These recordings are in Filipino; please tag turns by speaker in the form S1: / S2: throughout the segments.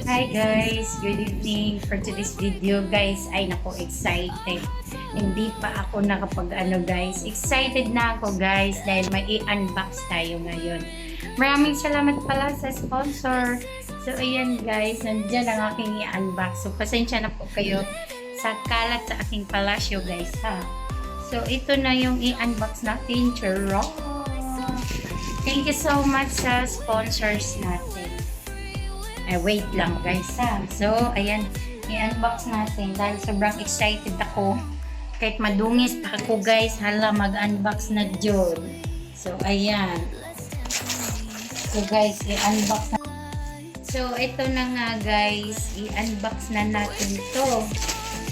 S1: Hi guys, good evening. For today's video guys, ay nako, excited. Hindi pa ako guys. Excited na ako guys dahil may i-unbox tayo ngayon. Maraming salamat pala sa sponsor. So ayan guys, nandiyan ang aking i-unbox. So pasensya na po kayo sa kalat sa aking palasyo guys ha. So ito na yung i-unbox natin. Charot! Thank you so much sa sponsors natin. Wait lang guys ha. So, ayan, i-unbox natin dahil sobrang excited ako. Kahit madungis pa ako guys, hala mag-unbox na dyan. So, ayan. So guys, i-unbox na. So, ito na nga guys, i-unbox na natin to.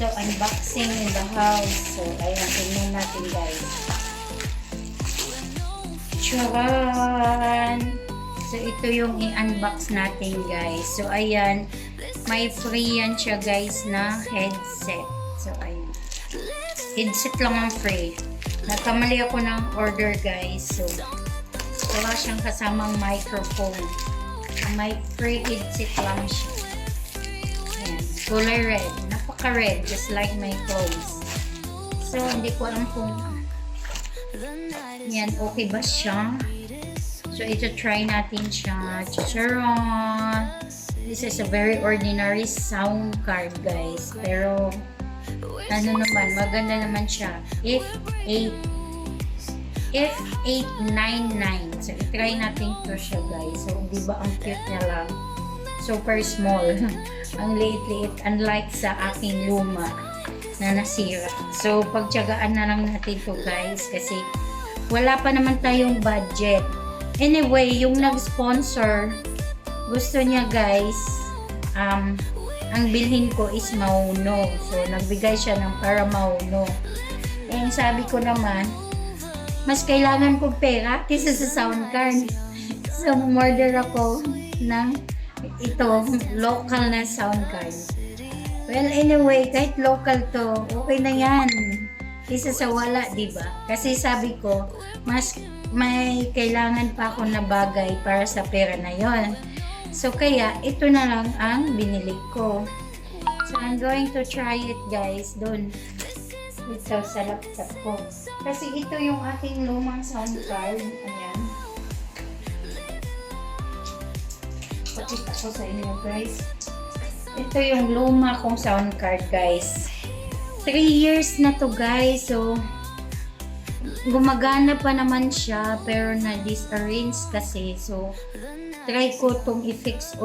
S1: So, unboxing in the house. So, ayan, tingnan natin guys. Charan! So, ito yung i-unbox natin, guys. So, ayan. May free yan siya, guys, na headset. So, ayan. Headset lang ang free. Nagkamali ako ng order, guys. So, wala siyang kasamang microphone. May free headset lang siya. Ayan. Kulay red. Napaka-red. Just like my clothes. So, hindi ko alam kung yan, okay ba siya? So, ito try natin siya. Chacharon! This is a very ordinary sound card, guys. Pero, ano naman, maganda naman siya. F899. So, i-try natin ito siya, guys. So, di ba ang cute niya lang? Super small. Ang liit-liit. Unlike sa aking luma na nasira. So, pagtyagaan na lang natin ito, guys. Kasi, wala pa naman tayong budget. Anyway, yung nag-sponsor, gusto niya guys, ang bilhin ko is Mauno. So, nagbigay siya ng para Mauno. And sabi ko naman, mas kailangan ko pera kaysa sa sound card. So, order ako ng ito, local na sound card. Well, anyway, kahit local to, okay na yan. Kaysa sa wala, diba? Kasi sabi ko, mas may kailangan pa ako na bagay para sa pera na yon. So, kaya, ito na lang ang binili ko. So, I'm going to try it, guys, doon. Ito sa laptop ko. Kasi ito yung aking lumang sound card. Ayan. Pakita ko sa inyo, guys. Ito yung luma kong sound card, guys. 3 years na to, guys. So, gumagana pa naman siya pero na-disarrange kasi. So, try ko tong i-fix ulit.